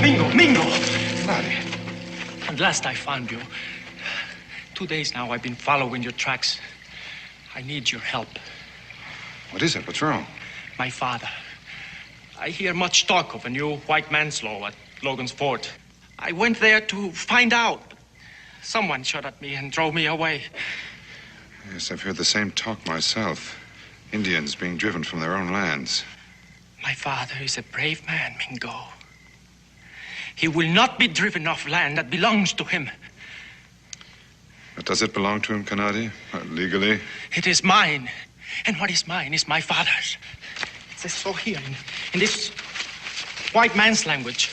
Mingo! Conati. At last I found you. 2 days now I've been following your tracks. I need your help. What is it? What's wrong? My father. I hear much talk of a new white man's law at Logan's Fort. I went there to find out. Someone shot at me and drove me away. Yes, I've heard the same talk myself. Indians being driven from their own lands. My father is a brave man, Mingo. He will not be driven off land that belongs to him. But does it belong to him, Conati? Legally? It is mine. And what is mine is my father's. It says so here in this white man's language.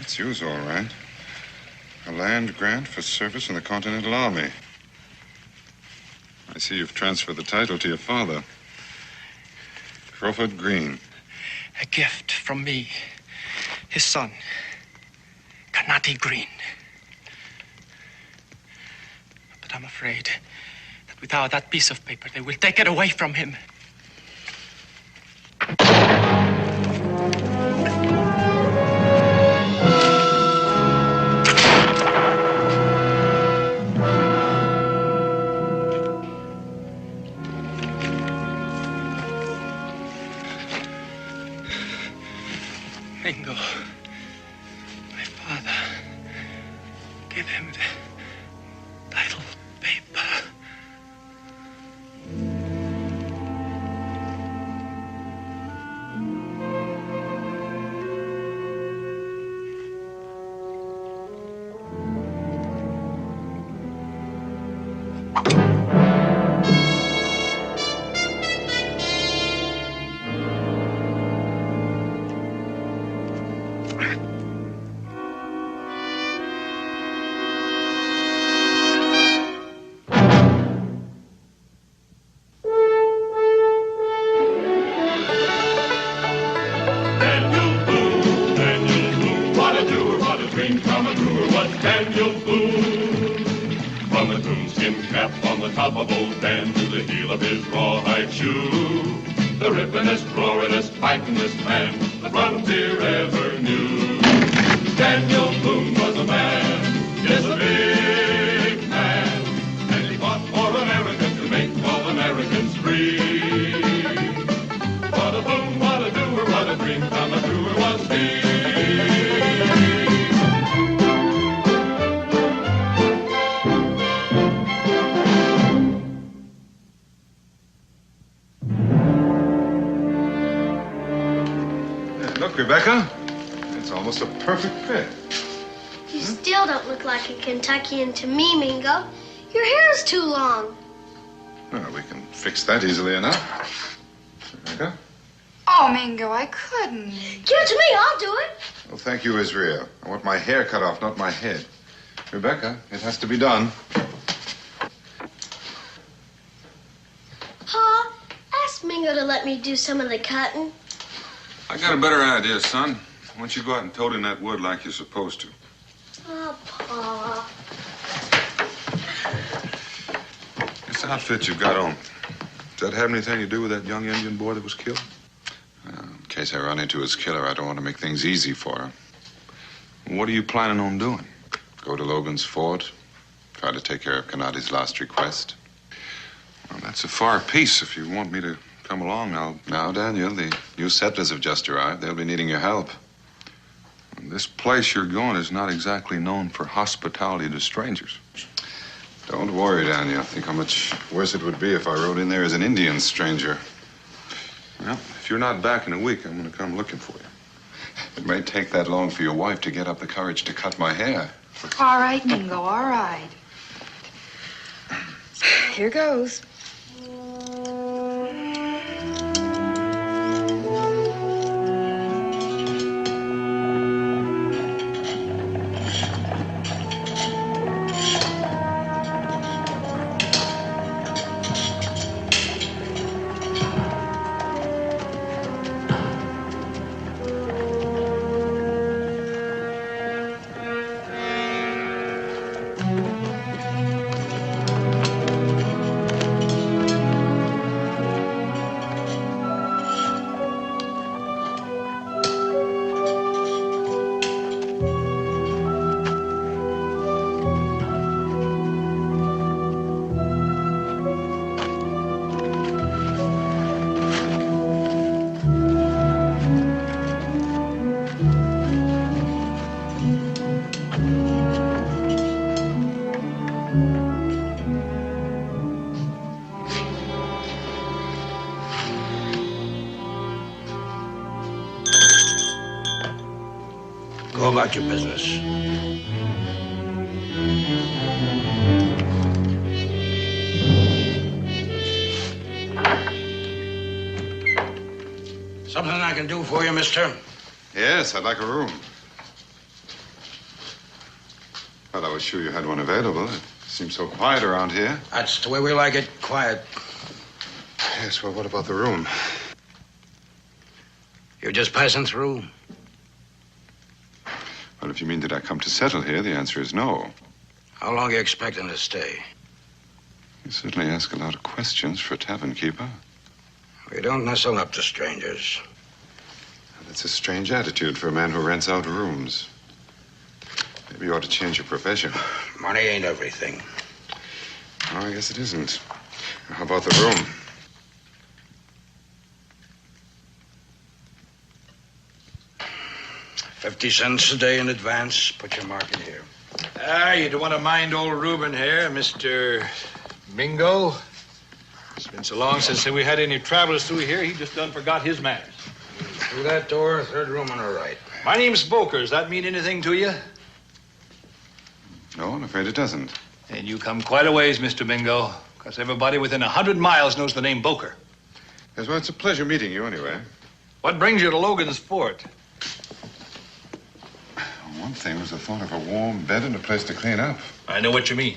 It's yours, all right. A land grant for service in the Continental Army. I see you've transferred the title to your father. Crawford Green. A gift from me, his son, Conati Green. But I'm afraid that without that piece of paper, they will take it away from him. Mingo, my father, give him the title paper. Rebecca, it's almost a perfect fit. You still don't look like a Kentuckian to me, Mingo. Your hair's too long. Well, we can fix that easily enough. Rebecca? Oh, Mingo, I couldn't. Give it to me, I'll do it. Well, thank you, Israel. I want my hair cut off, not my head. Rebecca, it has to be done. Pa, ask Mingo to let me do some of the cutting. I got a better idea, son. Why don't you go out and tote in that wood like you're supposed to? Oh, Pa. This outfit you've got on, does that have anything to do with that young Indian boy that was killed? In case I run into his killer, I don't want to make things easy for him. What are you planning on doing? Go to Logan's Fort, try to take care of Conati's last request. Well, that's a far piece. If you want me to come along, I'll... Now, Daniel, the new settlers have just arrived. They'll be needing your help. This place you're going is not exactly known for hospitality to strangers. Don't worry, Daniel. Think how much worse it would be if I rode in there as an Indian stranger. Well, if you're not back in a week, I'm going to come looking for you. It may take that long for your wife to get up the courage to cut my hair. All right, Mingo, all right. Here goes. about your business. Something I can do for you, mister? Yes, I'd like a room. Well, I was sure you had one available. It seems so quiet around here. That's the way we like it, quiet. Yes, well, what about the room? You're just passing through? Well, if you mean did I come to settle here, the answer is no. How long are you expecting to stay? You certainly ask a lot of questions for a tavern keeper. We don't nestle up to strangers. That's a strange attitude for a man who rents out rooms. Maybe you ought to change your profession. Money ain't everything. Oh, I guess it isn't. How about the room? $50 a day in advance. Put your mark in here. You don't want to mind old Reuben here, Mr. Mingo. It's been so long since we had any travelers through here, he just done forgot his manners. Through that door, third room on the right. My name's Boker. Does that mean anything to you? No, I'm afraid it doesn't. And you come quite a ways, Mr. Mingo, because everybody within 100 miles knows the name Boker. Yes, well, it's a pleasure meeting you anyway. What brings you to Logan's Fort? One thing was the thought of a warm bed and a place to clean up. I know what you mean.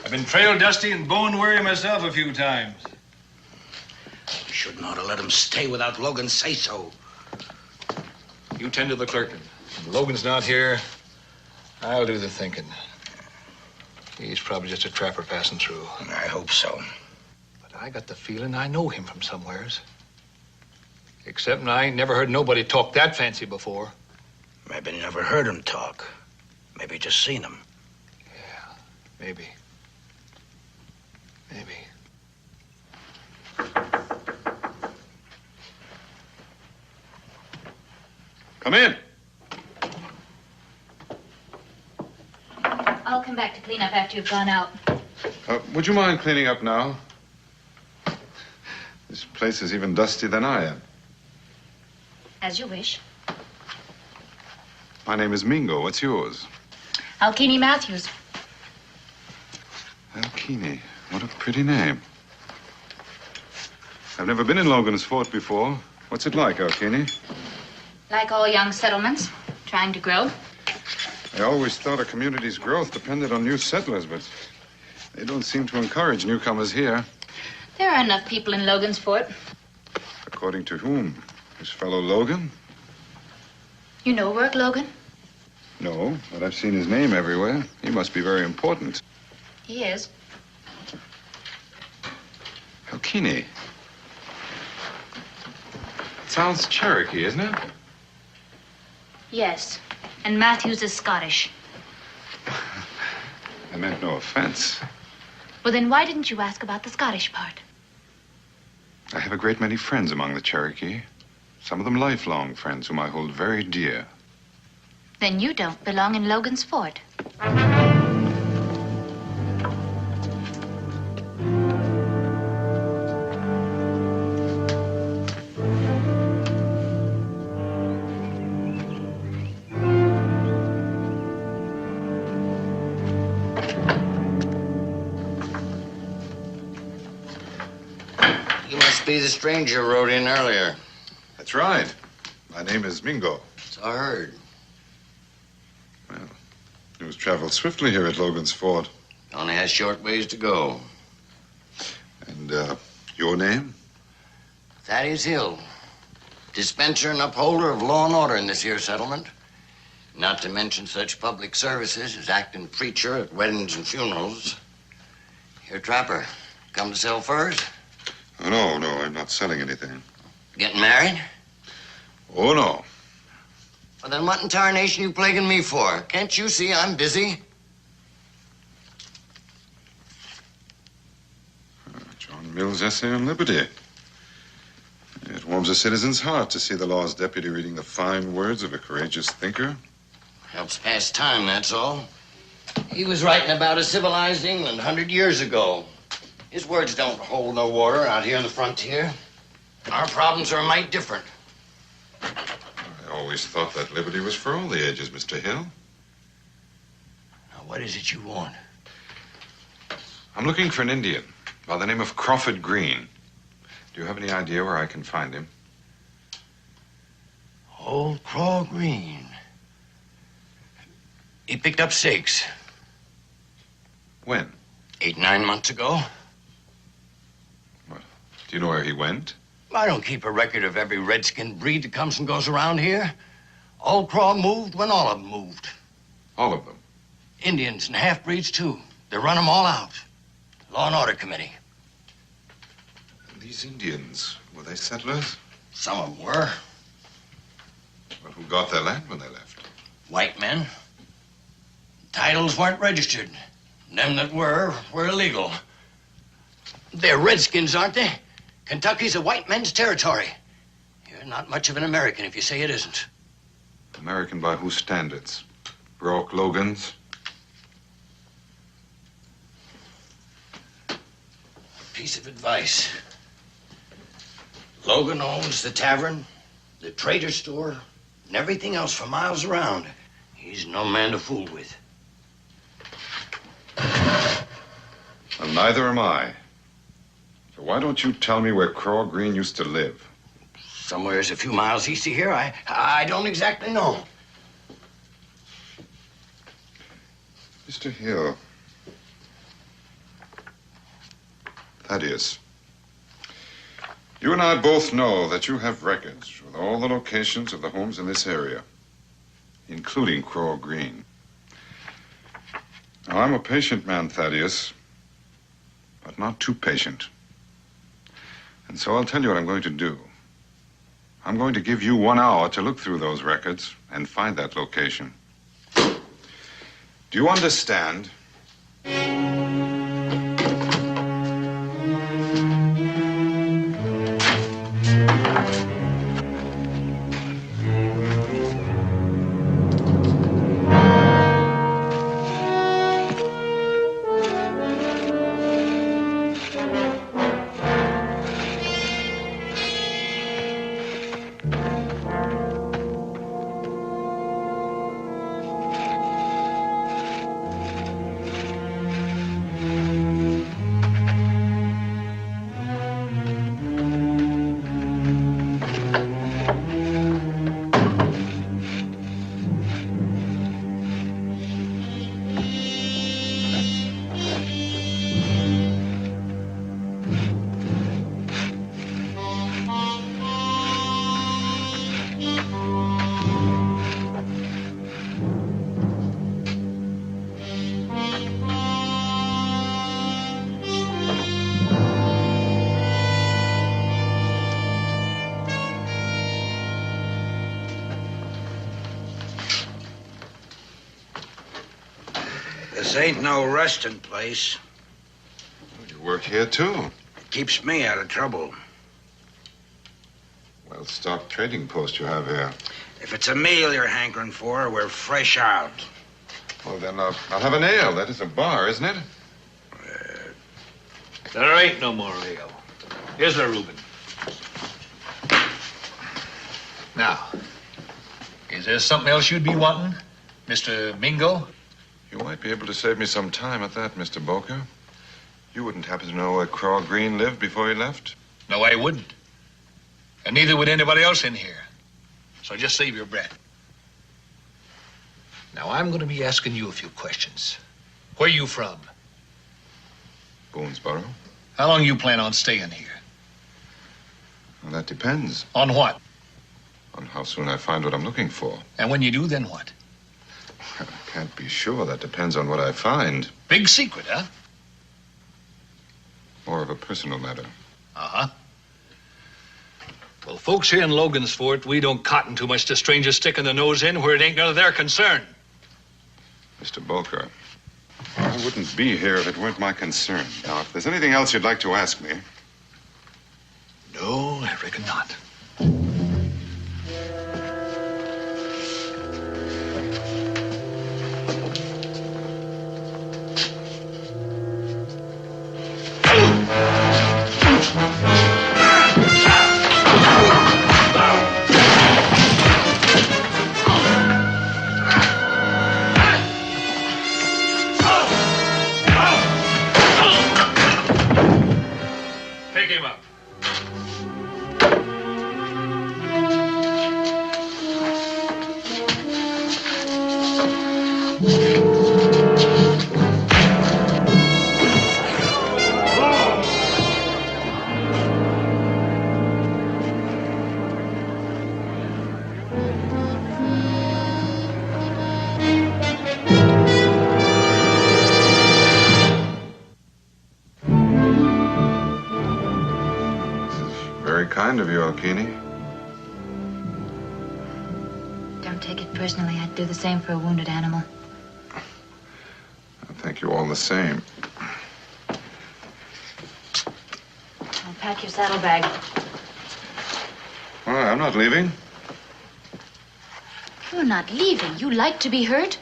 I've been trail dusty and bone weary myself a few times. You shouldn't ought to let him stay without Logan say so. You tend to the clerkin. When Logan's not here, I'll do the thinking. He's probably just a trapper passing through. I hope so. But I got the feeling I know him from somewheres. Except I ain't never heard nobody talk that fancy before. Maybe never heard him talk. Maybe just seen him. Yeah, maybe. Maybe. Come in. I'll come back to clean up after you've gone out. Would you mind cleaning up now? This place is even dustier than I am. As you wish. My name is Mingo. What's yours? Alkini Matthews. Alkini. What a pretty name. I've never been in Logan's Fort before. What's it like, Alkini? Like all young settlements, trying to grow. I always thought a community's growth depended on new settlers, but they don't seem to encourage newcomers here. There are enough people in Logan's Fort. According to whom? His fellow Logan? You know work, Logan? No, but I've seen his name everywhere. He must be very important. He is. Alkini. Sounds Cherokee, isn't it? Yes. And Matthews is Scottish. I meant no offense. Well, then why didn't you ask about the Scottish part? I have a great many friends among the Cherokee. Some of them lifelong friends whom I hold very dear. Then you don't belong in Logan's Fort. You must be the stranger who rode in earlier. That's right. My name is Mingo. So I heard. Well, news travels swiftly here at Logan's Fort. Only has short ways to go. And, your name? Thaddeus Hill. Dispenser and upholder of law and order in this here settlement. Not to mention such public services as acting preacher at weddings and funerals. Here, trapper. Come to sell furs? Oh, no, I'm not selling anything. Getting married? Oh, no. Well, then what in tarnation you plaguing me for? Can't you see I'm busy? John Mill's essay on liberty. It warms a citizen's heart to see the law's deputy reading the fine words of a courageous thinker. Helps pass time, that's all. He was writing about a civilized England 100 years ago. His words don't hold no water out here on the frontier. Our problems are a mite different. I always thought that liberty was for all the ages, Mr. Hill. Now, what is it you want? I'm looking for an Indian by the name of Crawford Green. Do you have any idea where I can find him? Old Craw Green. He picked up 6. When? 8, 9 months ago. What? Do you know where he went? I don't keep a record of every redskin breed that comes and goes around here. Old Craw moved when all of them moved. All of them? Indians and half-breeds, too. They run them all out. Law and Order Committee. These Indians, were they settlers? Some of them were. Well, who got their land when they left? White men. Titles weren't registered. Them that were illegal. They're redskins, aren't they? Kentucky's a white man's territory. You're not much of an American if you say it isn't. American by whose standards? Broke Logan's? Piece of advice. Logan owns the tavern, the trader store, and everything else for miles around. He's no man to fool with. Well, neither am I. So why don't you tell me where Craw Green used to live? Somewhere's a few miles east of here. I don't exactly know. Mr. Hill. Thaddeus. You and I both know that you have records with all the locations of the homes in this area, including Craw Green. Now, I'm a patient man, Thaddeus, but not too patient. And so I'll tell you what I'm going to do. I'm going to give you 1 hour to look through those records and find that location. Do you understand? This ain't no resting place. You work here, too. It keeps me out of trouble. Well, stock trading post you have here. If it's a meal you're hankering for, we're fresh out. Well, then I'll have an ale. That is a bar, isn't it? There ain't no more ale. Here's a Reuben. Now, is there something else you'd be wanting, Mr. Mingo? You might be able to save me some time at that, Mr. Boker. You wouldn't happen to know where Craw Green lived before he left? No, I wouldn't. And neither would anybody else in here. So just save your breath. Now, I'm going to be asking you a few questions. Where are you from? Boonesboro. How long you plan on staying here? Well, that depends. On what? On how soon I find what I'm looking for. And when you do, then what? I can't be sure. That depends on what I find. Big secret, huh? More of a personal matter. Uh-huh. Well, folks here in Logan's Fort, we don't cotton too much to strangers sticking their nose in where it ain't none of their concern. Mr. Boker, I wouldn't be here if it weren't my concern. Now, if there's anything else you'd like to ask me. No, I reckon not. him up. Very kind of you, Alkini. Don't take it personally. I'd do the same for a wounded animal. I thank you all the same. I'll pack your saddlebag. Well, I'm not leaving. You're not leaving. You like to be hurt?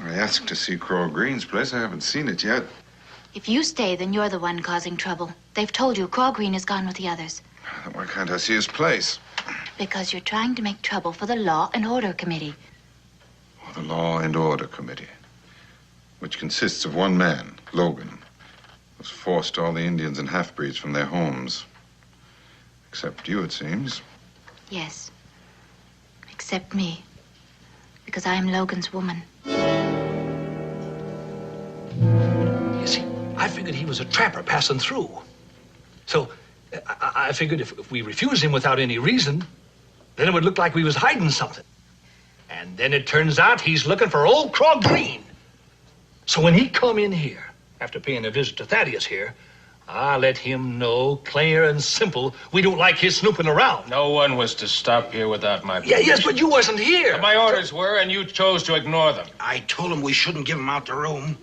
I asked to see Craw Green's place. I haven't seen it yet. If you stay, then you're the one causing trouble. They've told you Craw Green is gone with the others. Then why can't I see his place? Because you're trying to make trouble for the Law and Order Committee. Oh, the Law and Order Committee, which consists of one man, Logan, who's forced all the Indians and half-breeds from their homes. Except you, it seems. Yes. Except me. Because I am Logan's woman. You see, I figured he was a trapper passing through. So I figured if we refused him without any reason, then it would look like we was hiding something. And then it turns out he's looking for old Craw Green. So when he come in here, after paying a visit to Thaddeus here, I let him know, clear and simple, we don't like his snooping around. No one was to stop here without my Yeah, yes, but you wasn't here. But my orders were, and you chose to ignore them. I told him we shouldn't give him out the room.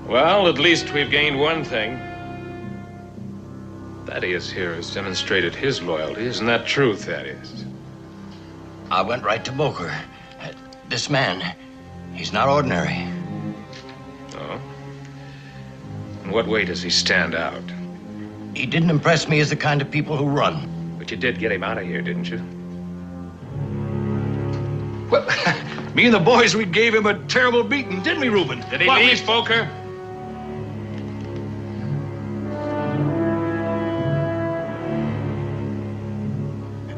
Well, at least we've gained one thing. Thaddeus here has demonstrated his loyalty. Isn't that true, Thaddeus? I went right to Boker. This man, he's not ordinary. Oh? In what way does he stand out? He didn't impress me as the kind of people who run. But you did get him out of here, didn't you? Well, me and the boys, we gave him a terrible beating, didn't we, Reuben? Did he leave, Boker?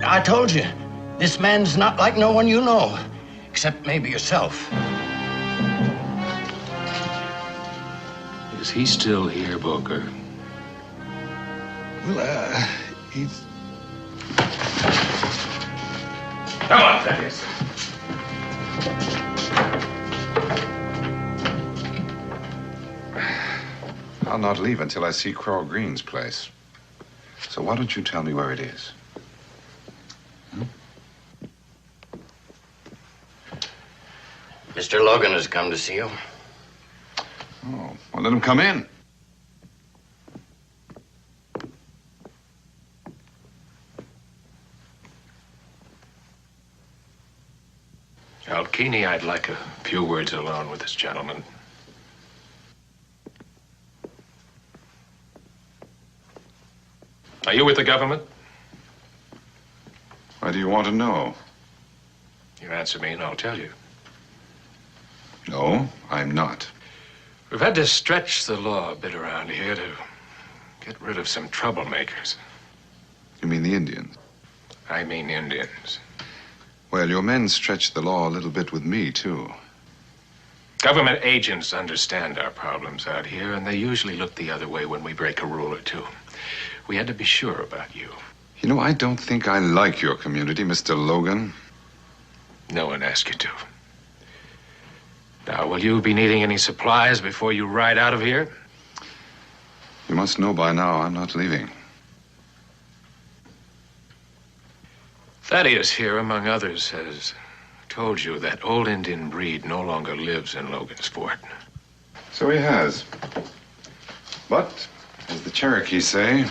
I told you, this man's not like no one you know, except maybe yourself. Is he still here, Boker? Well, he's... Come on, Thaddeus. I'll not leave until I see Craw Green's place. So why don't you tell me where it is? Mr. Logan has come to see you. Oh, well, let him come in. Alkini, I'd like a few words alone with this gentleman. Are you with the government? Why do you want to know? You answer me and I'll tell you. No, I'm not. We've had to stretch the law a bit around here to get rid of some troublemakers. You mean the Indians? I mean Indians. Well, your men stretched the law a little bit with me, too. Government agents understand our problems out here, and they usually look the other way when we break a rule or two. We had to be sure about you. You know, I don't think I like your community, Mr. Logan. No one asked you to. Now, will you be needing any supplies before you ride out of here? You must know by now I'm not leaving. Thaddeus here, among others, has told you that old Indian breed no longer lives in Logan's Fort. So he has. But, as the Cherokees say,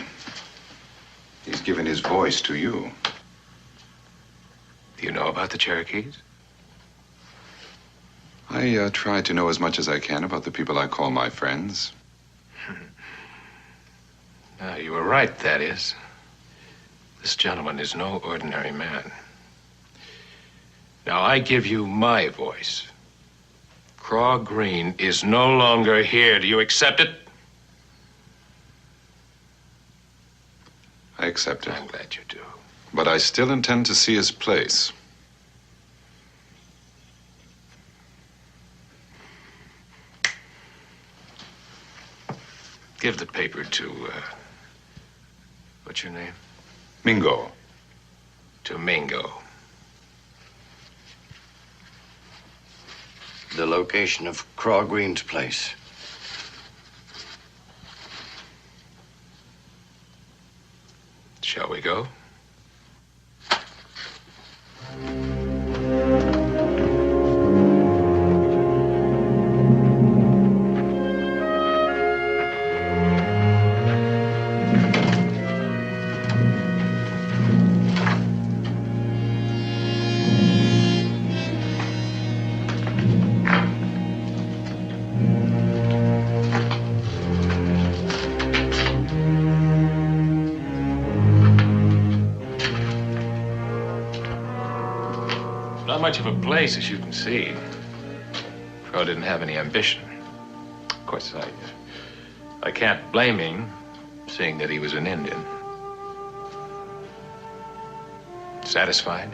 he's given his voice to you. Do you know about the Cherokees? I try to know as much as I can about the people I call my friends. Now, you were right, Thaddeus. This gentleman is no ordinary man. Now, I give you my voice. Craw Green is no longer here. Do you accept it? I accept it. I'm glad you do. But I still intend to see his place. Give the paper to, what's your name? Mingo. To Mingo. The location of Craw Green's place. Shall we go? Not much of a place, as you can see. Craw didn't have any ambition. Of course, I can't blame him, seeing that he was an Indian. Satisfied?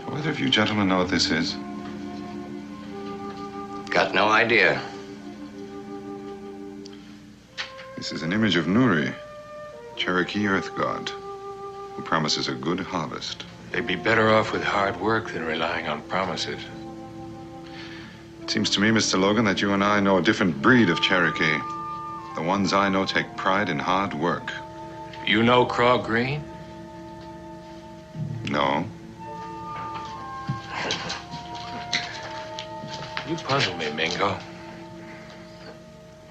Whether of you gentlemen know what this is? Got no idea. This is an image of Nuri, Cherokee earth god, who promises a good harvest. They'd be better off with hard work than relying on promises. It seems to me, Mr. Logan, that you and I know a different breed of Cherokee. The ones I know take pride in hard work. You know Craw Green? No. You puzzle me, Mingo.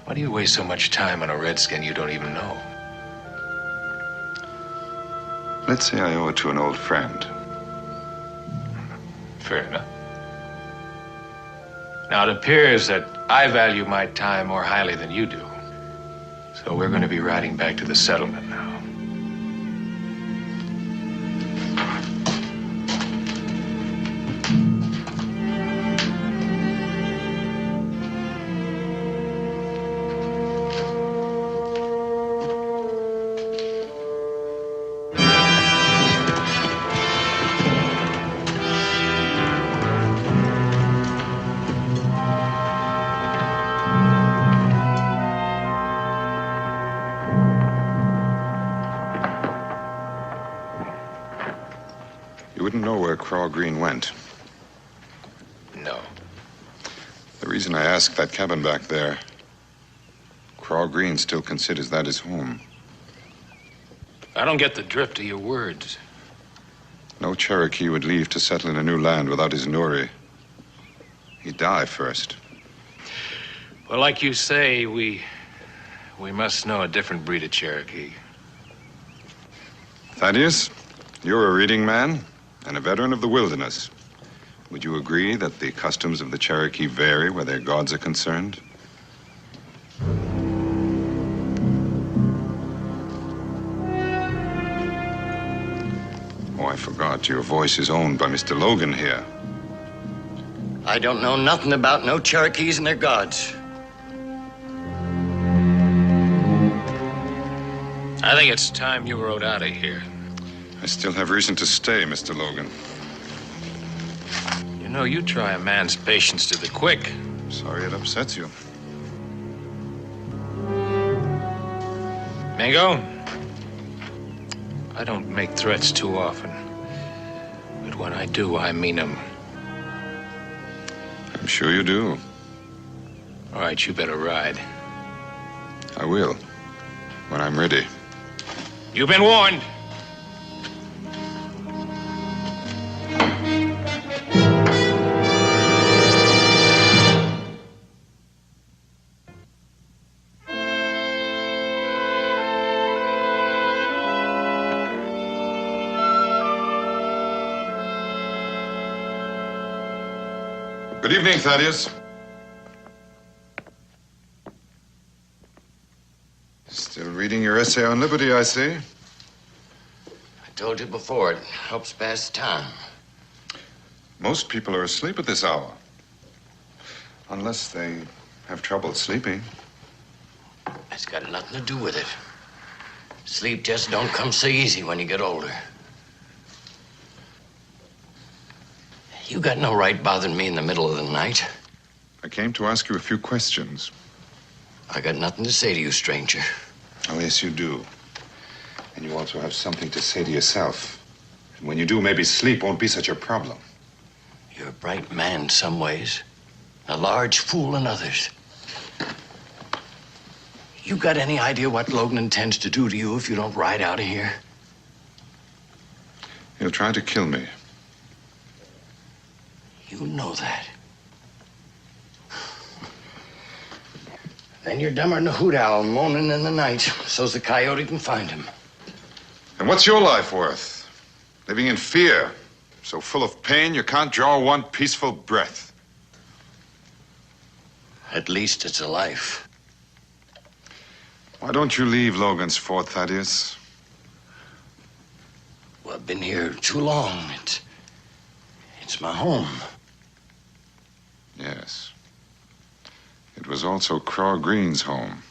Why do you waste so much time on a redskin you don't even know? Let's say I owe it to an old friend. Fair enough. Now, it appears that I value my time more highly than you do. So we're going to be riding back to the settlement now. You wouldn't know where Craw Green went. No. The reason I asked that cabin back there, Craw Green still considers that his home. I don't get the drift of your words. No Cherokee would leave to settle in a new land without his Nuri. He'd die first. Well, like you say, we must know a different breed of Cherokee. Thaddeus, you're a reading man and a veteran of the wilderness. Would you agree that the customs of the Cherokee vary where their gods are concerned? Oh, I forgot. Your voice is owned by Mr. Logan here. I don't know nothing about no Cherokees and their gods. I think it's time you rode out of here. I still have reason to stay, Mr. Logan. You know, you try a man's patience to the quick. Sorry it upsets you. Mingo, I don't make threats too often. But when I do, I mean them. I'm sure you do. All right, you better ride. I will, when I'm ready. You've been warned. Good evening, Thaddeus. Still reading your essay on liberty, I see. I told you before, it helps pass the time. Most people are asleep at this hour. Unless they have trouble sleeping. It's got nothing to do with it. Sleep just don't come so easy when you get older. You got no right bothering me in the middle of the night. I came to ask you a few questions. I got nothing to say to you, stranger. Oh, yes, you do. And you also have something to say to yourself. And when you do, maybe sleep won't be such a problem. You're a bright man some ways, a large fool in others. You got any idea what Logan intends to do to you if you don't ride out of here? He'll try to kill me. You know that. Then you're dumber than a hoot owl moaning in the night so's the coyote can find him. And what's your life worth? Living in fear, so full of pain you can't draw one peaceful breath. At least it's a life. Why don't you leave Logan's Fort, Thaddeus? Well, I've been here too long. It's my home. Yes. It was also Craw Green's home.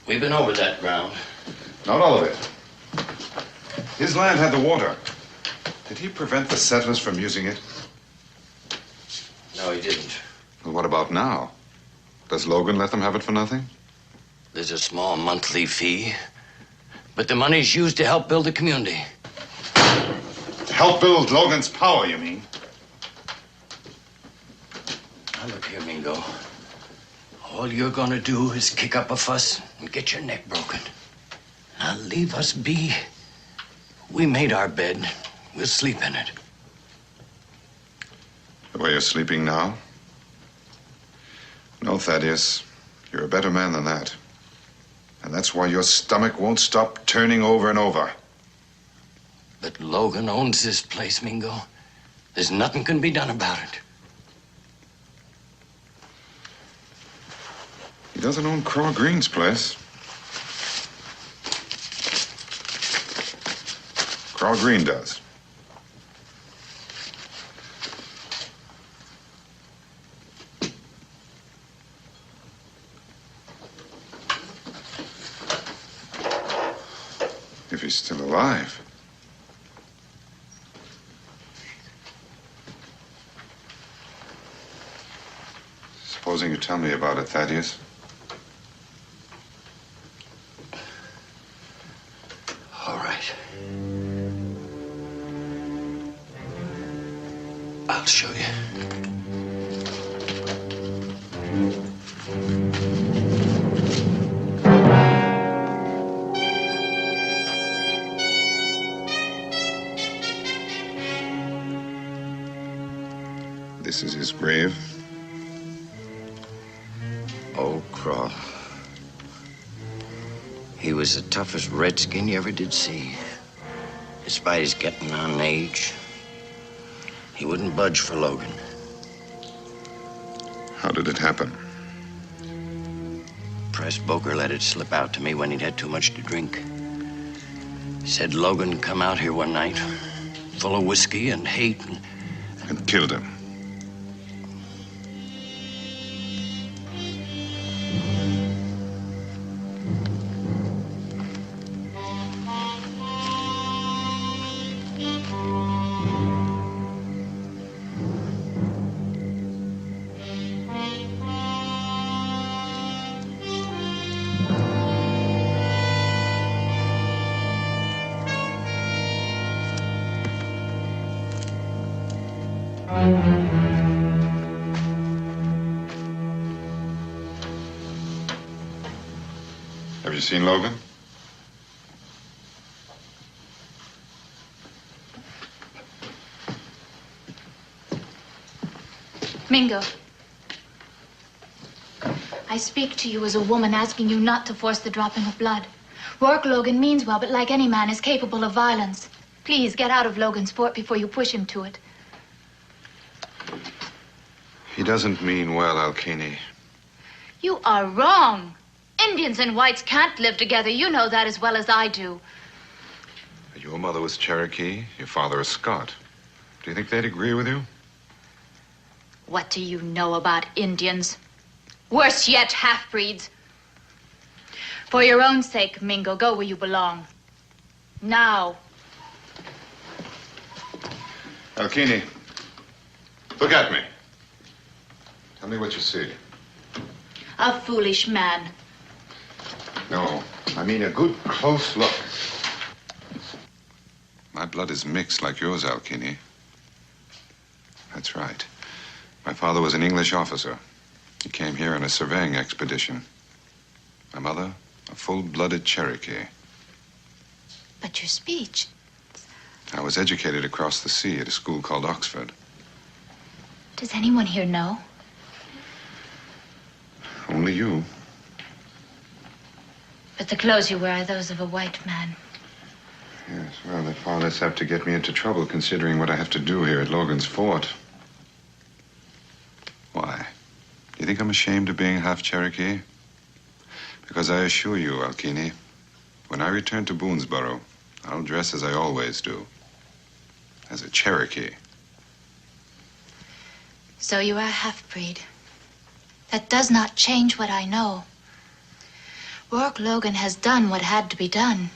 We've been over that ground. Not all of it. His land had the water. Did he prevent the settlers from using it? No, he didn't. Well, what about now? Does Logan let them have it for nothing? There's a small monthly fee, but the money's used to help build the community. To help build Logan's power, you mean? Now, look here, Mingo. All you're gonna do is kick up a fuss and get your neck broken. Now, leave us be. We made our bed. We'll sleep in it. The way you're sleeping now? No, Thaddeus. You're a better man than that. And that's why your stomach won't stop turning over and over. But Logan owns this place, Mingo. There's nothing can be done about it. He doesn't own Craw Green's place. Craw Green does. If he's still alive. Supposing you tell me about it, Thaddeus. All right. I'll show you. This is his grave. Old Craw. He was the toughest redskin you ever did see. Despite his getting on in age, he wouldn't budge for Logan. How did it happen? Press Boker let it slip out to me when he'd had too much to drink. Said Logan come out here one night, full of whiskey and hate, and killed him. Have you seen Logan? Mingo. I speak to you as a woman, asking you not to force the dropping of blood. Rourke Logan means well, but like any man, is capable of violence. Please, get out of Logan's fort before you push him to it. He doesn't mean well, Alkini. You are wrong. Indians and whites can't live together. You know that as well as I do. Your mother was Cherokee, your father a Scot. Do you think they'd agree with you? What do you know about Indians? Worse yet, half-breeds. For your own sake, Mingo, go where you belong. Now. Alkini, look at me. Tell me what you see. A foolish man. No, I mean a good close look. My blood is mixed like yours, Alkini. That's right. My father was an English officer. He came here on a surveying expedition. My mother, a full-blooded Cherokee. But your speech. I was educated across the sea at a school called Oxford. Does anyone here know? Only you. But the clothes you wear are those of a white man. Yes, well, they're far less apt to get me into trouble considering what I have to do here at Logan's Fort. Why? Do you think I'm ashamed of being half Cherokee? Because I assure you, Alkini, when I return to Boonesboro, I'll dress as I always do. As a Cherokee. So you are a half-breed. That does not change what I know. Rourke Logan has done what had to be done.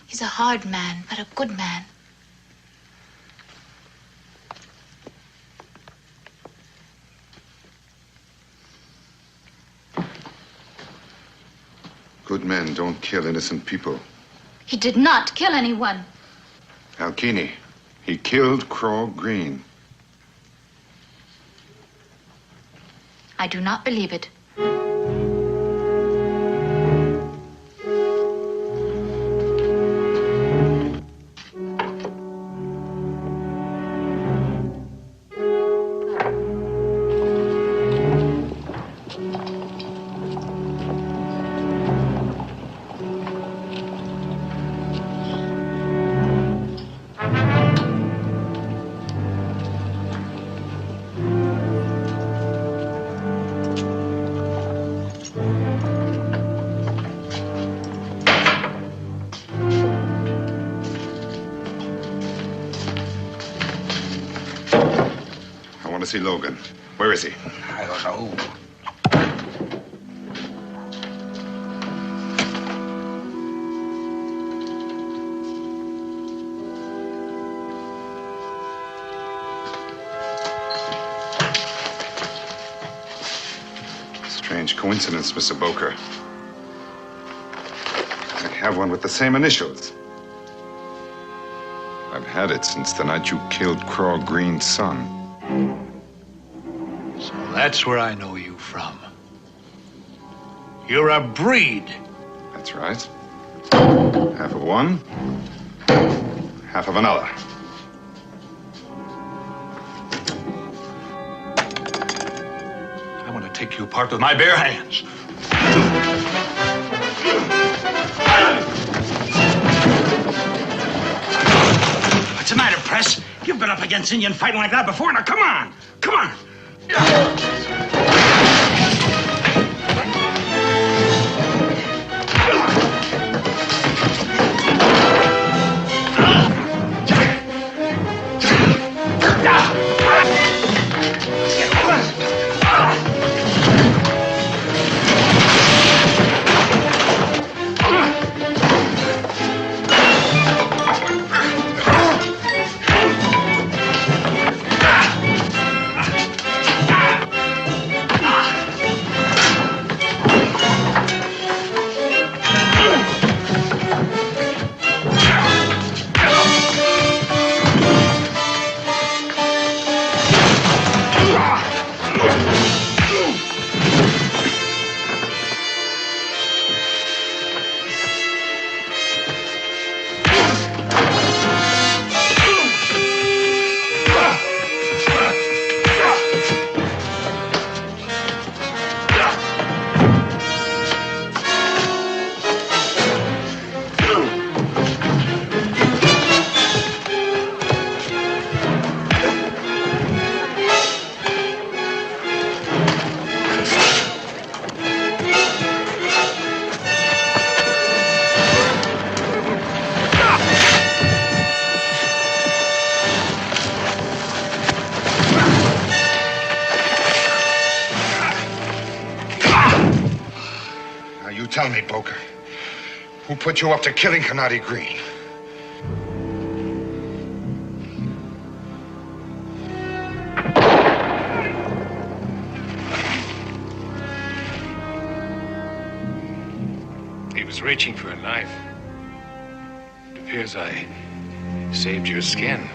He's a hard man, but a good man. Good men don't kill innocent people. He did not kill anyone. Alkini, he killed Craw Green. I do not believe it. See Logan. Where is he? I don't know. Strange coincidence, Mr. Boker. I have one with the same initials. I've had it since the night you killed Craw Green's son. That's where I know you from. You're a breed. That's right. Half of one, half of another. I want to take you apart with my bare hands. What's the matter, Press? You've been up against Indian fighting like that before. Now, come on. Come on. you tell me, Boker. Who put you up to killing Kanati Green? He was reaching for a knife. It appears I saved your skin.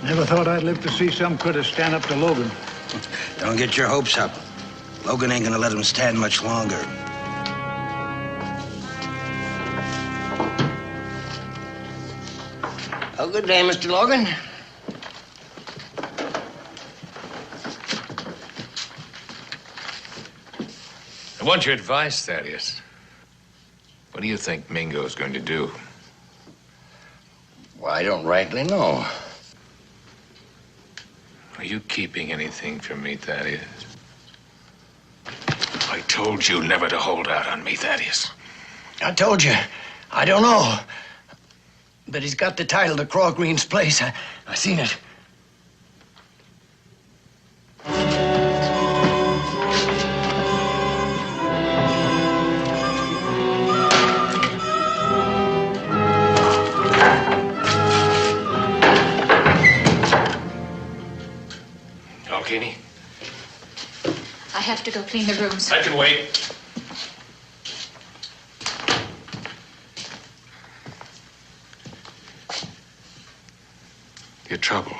Never thought I'd live to see some critter stand up to Logan. Don't get your hopes up. Logan ain't gonna let him stand much longer. Oh, good day, Mr. Logan. I want your advice, Thaddeus. What do you think Mingo's going to do? Well, I don't rightly know. Are you keeping anything from me, Thaddeus? I told you never to hold out on me, Thaddeus. I told you. I don't know. But he's got the title to Craw Green's place. I seen it. Alkini? I have to go clean the rooms. I can wait. You're troubled.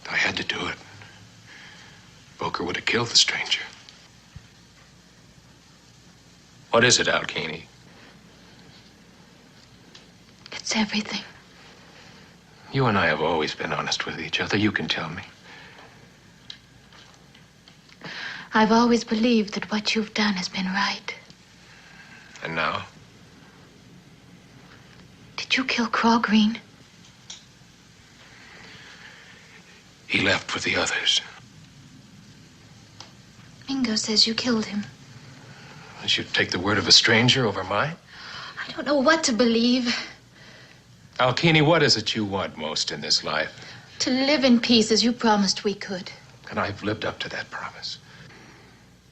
I had to do it. Boker would have killed the stranger. What is it, Alkini? It's everything. You and I have always been honest with each other. You can tell me. I've always believed that what you've done has been right. And now? Did you kill Craw Green? He left with the others. Mingo says you killed him. I should take the word of a stranger over mine? I don't know what to believe. Alkini, what is it you want most in this life? To live in peace as you promised we could. And I've lived up to that promise.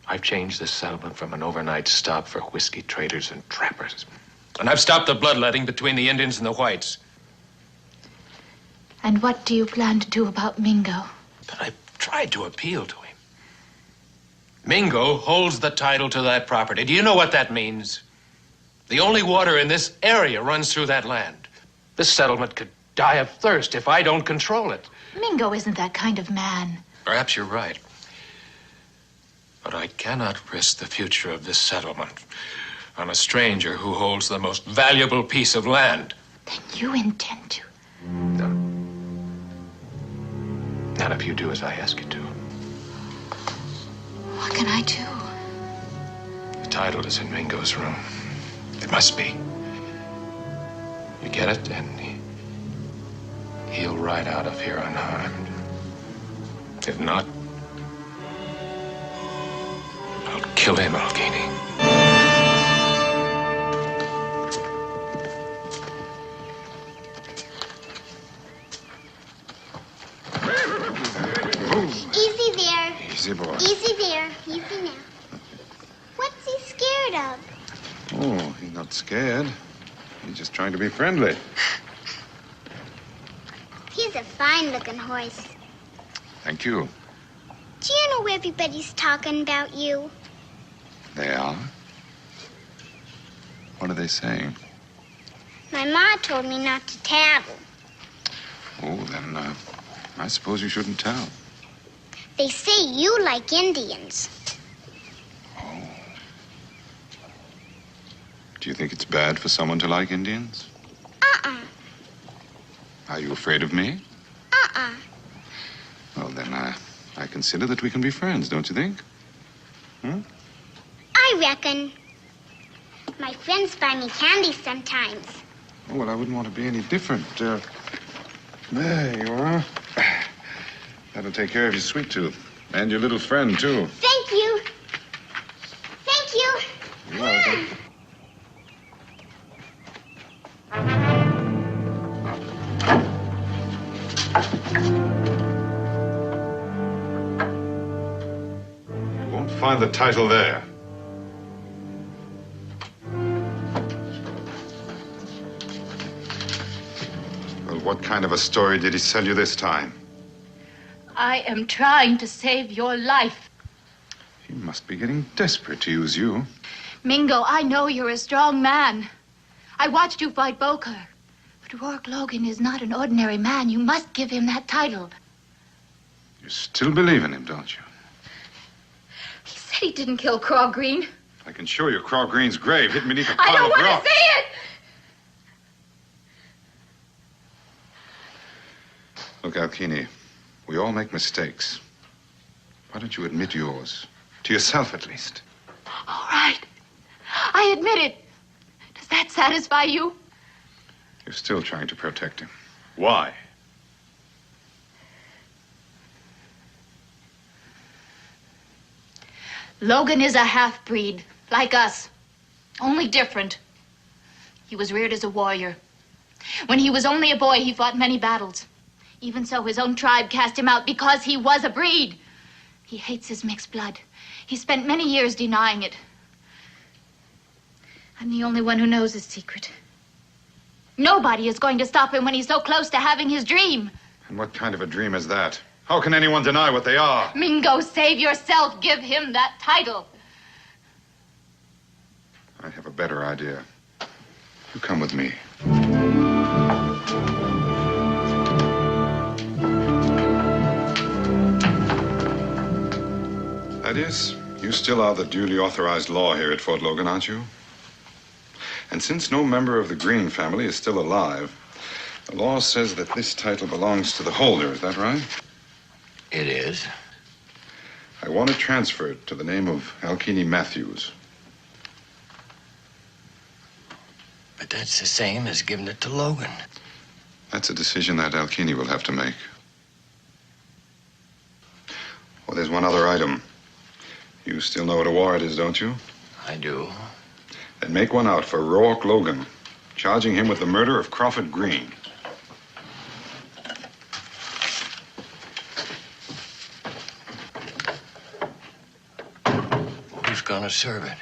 I've changed this settlement from an overnight stop for whiskey traders and trappers. And I've stopped the bloodletting between the Indians and the whites. And what do you plan to do about Mingo? But I've tried to appeal to him. Mingo holds the title to that property. Do you know what that means? The only water in this area runs through that land. This settlement could die of thirst if I don't control it. Mingo isn't that kind of man. Perhaps you're right. But I cannot risk the future of this settlement on a stranger who holds the most valuable piece of land. Then you intend to? No. Not if you do as I ask you to. What can I do? The title is in Mingo's room. It must be. You get it, and he'll ride out of here unharmed. If not, I'll kill him, Alkini. Easy there. Easy, boy. Easy there. Easy now. What's he scared of? Oh, he's not scared. He's just trying to be friendly. He's a fine-looking horse. Thank you. Do you know everybody's talking about you? They are? What are they saying? My ma told me not to tattle. Oh, then, I suppose you shouldn't tell. They say you like Indians. Do you think it's bad for someone to like Indians? Uh-uh. Are you afraid of me? Uh-uh. Well, then, I consider that we can be friends, don't you think? Hmm? reckon. My friends buy me candy sometimes. Oh, well, I wouldn't want to be any different. There you are. That'll take care of your sweet tooth. And your little friend, too. Thank you. Thank you. You're welcome. You won't find the title there. Well, what kind of a story did he sell you this time? I am trying to save your life. He must be getting desperate to use you. Mingo, I know you're a strong man. I watched you fight Boker. But Rourke Logan is not an ordinary man. You must give him that title. You still believe in him, don't you? He said he didn't kill Craw Green. I can show you Craw Green's grave hidden beneath a I pile don't of want rocks. to see it! Look, Alkini, we all make mistakes. Why don't you admit yours? To yourself, at least. All right. I admit it. Does that satisfy you? You're still trying to protect him. Why? Logan is a half-breed, like us. Only different. He was reared as a warrior. When he was only a boy, he fought many battles. Even so, his own tribe cast him out because he was a breed. He hates his mixed blood. He spent many years denying it. I'm the only one who knows his secret. Nobody is going to stop him when he's so close to having his dream. And what kind of a dream is that? How can anyone deny what they are? Mingo, save yourself. Give him that title. I have a better idea. You come with me. Thaddeus, you still are the duly authorized law here at Fort Logan, aren't you? And since no member of the Green family is still alive, the law says that this title belongs to the holder. Is that right? It is. I want to transfer it to the name of Alkini Matthews. But that's the same as giving it to Logan. That's a decision that Alkini will have to make. Well, there's one other item. You still know what a warrant is, don't you? I do. Then make one out for Rourke Logan, charging him with the murder of Crawford Green. Who's gonna serve it?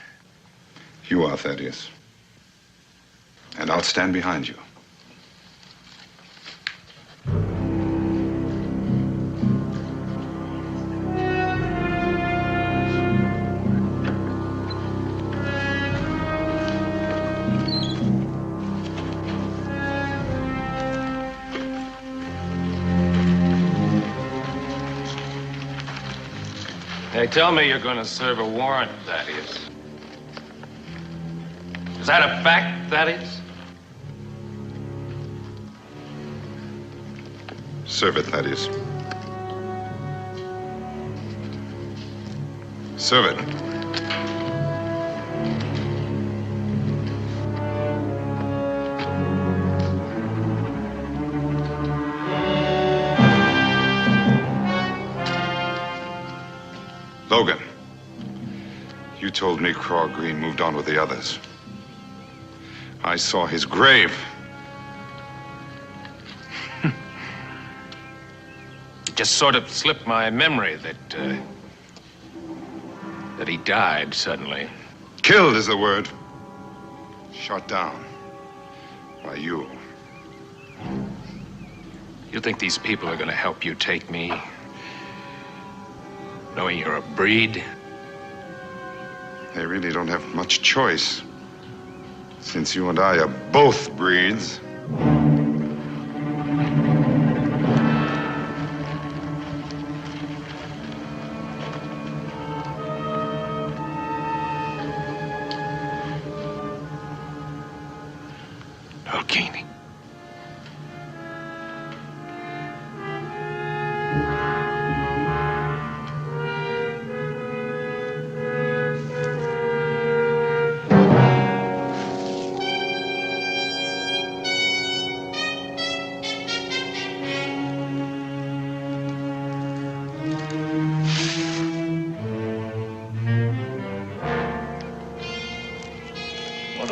You are, Thaddeus. And I'll stand behind you. They tell me you're going to serve a warrant, Thaddeus. Is that a fact, Thaddeus? Serve it, Thaddeus. Serve it. Logan, you told me Craw Green moved on with the others. I saw his grave. It just sort of slipped my memory that he died suddenly. Killed is the word. Shot down. By you. You think these people are going to help you take me? Knowing you're a breed? They really don't have much choice. Since you and I are both breeds. Alkini.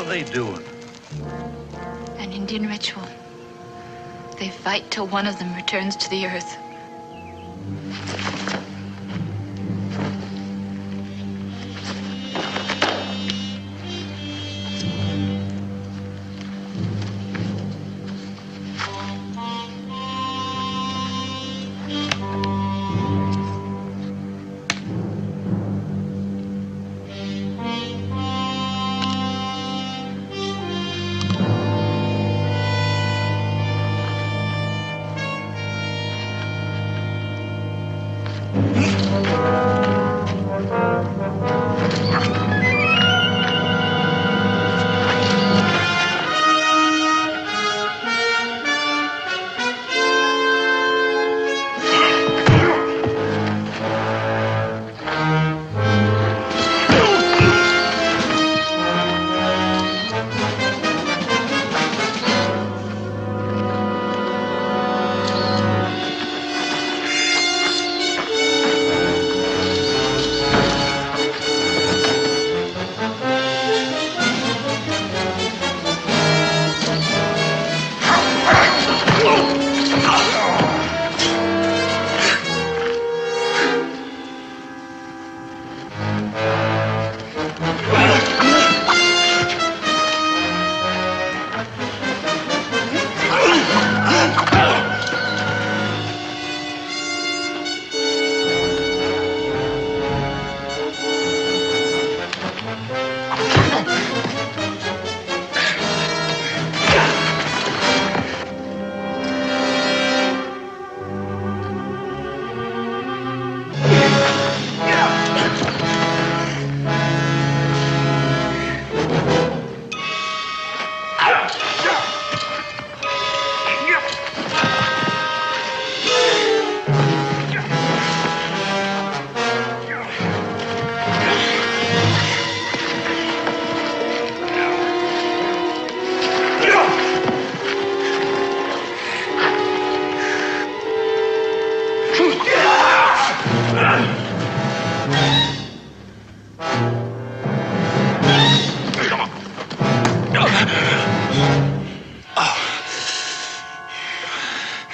they doing? An Indian ritual. They fight till one of them returns to the earth.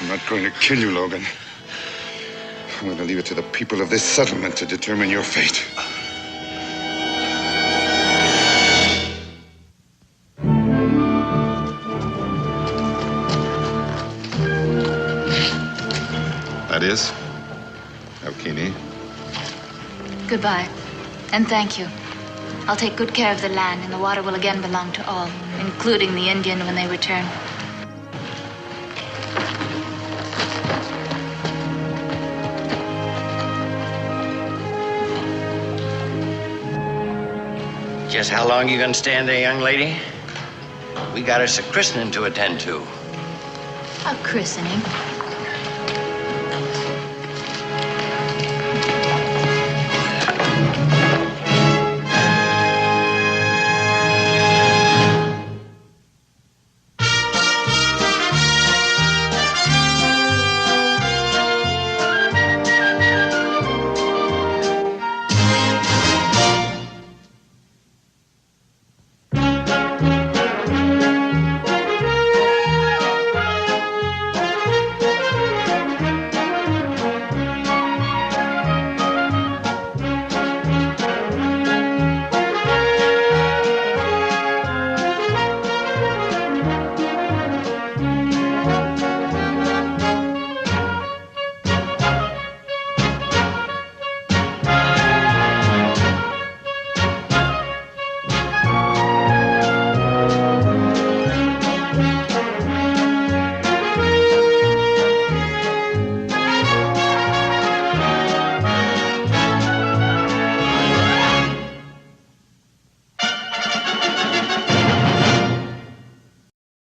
I'm not going to kill you, Logan. I'm going to leave it to the people of this settlement to determine your fate. That is, Alkini. Goodbye, and thank you. I'll take good care of the land, and the water will again belong to all, including the Indian when they return. Just how long you gonna stand there, young lady? We got us a christening to attend to. A christening?